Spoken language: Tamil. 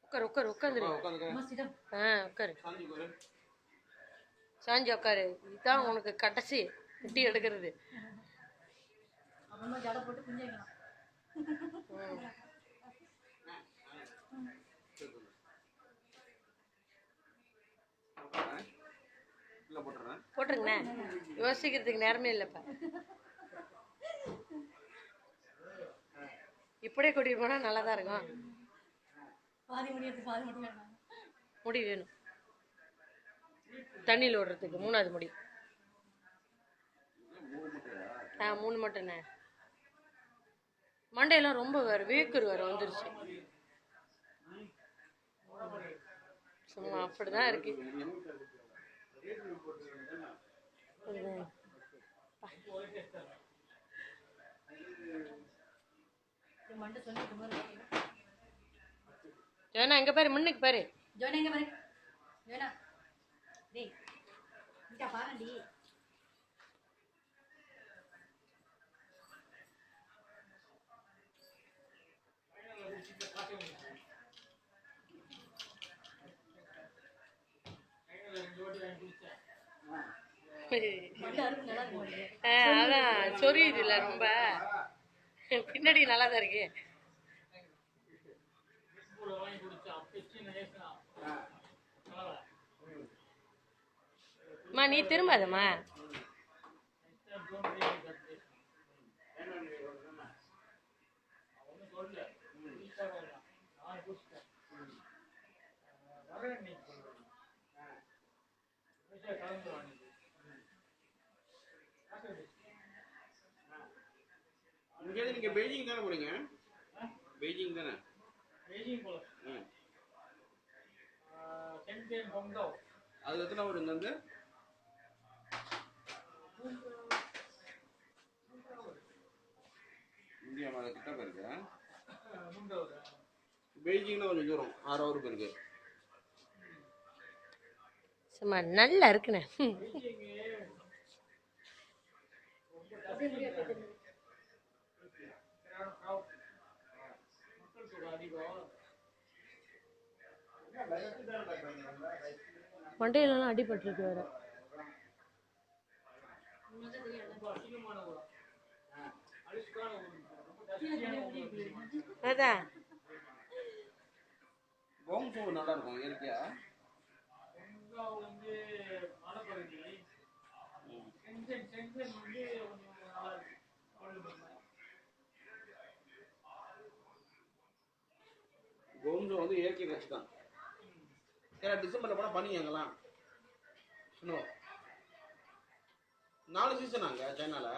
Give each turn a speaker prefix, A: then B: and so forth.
A: உட்காரு உட்காரு உட்காந்துரு. உட்காரு சாஞ்சி உட்காரு. இதுதான் உனக்கு கடைசி குட்டி எடுக்கிறது. போட்டுருங்கண்ணே, யோசிக்கிறதுக்கு நேரமே இல்லைப்பா. இப்படியே கூட்டிட்டு போனா நல்லாதான் இருக்கும். முடி வேணும் தண்ணியில் ஓடுறதுக்கு. 3வது முடி. 3 மட்டும்ண்ணே. மண்டையெல்லாம் ரொம்ப வேறு வீக்கர் வேறு வந்துருச்சு. சும்மா அப்படிதான் இருக்கு. ஜோனா எங்க பாரு, முன்னுக்கு பாரு. ஜோனா எங்க பாரு. ஜோனா டேய் இங்க பாருடி. அதான் சொரியுது இல்ல ரொம்ப. பின்னாடி நல்லாதான் இருக்கு. அம்மா நீ திரும்பாதம்மா.
B: நீங்க பெய்ஜிங் தானே போறீங்க? பெய்ஜிங் தானே? பெய்ஜிங் போல. அது எத்தனை வருங்க வந்து? இந்தியா மேல கிட்ட போயிருக்கு. பெய்ஜிங்ல கொஞ்சம் தூரம் 6 ஹவர் போயிருக்கு.
A: சும்மா நல்லா இருக்குண்ணே. மண்டையிலாம் அடிபட்டிருக்கு வேற. அதான்
B: நல்லா இருக்கும் இயற்கையா. கோம்சோ வந்து இயற்கை கஷ்டம். ஏன்னா டிசம்பர்ல போனா பண்ணி அங்கெல்லாம் 4 சீசன் அங்க சைனால.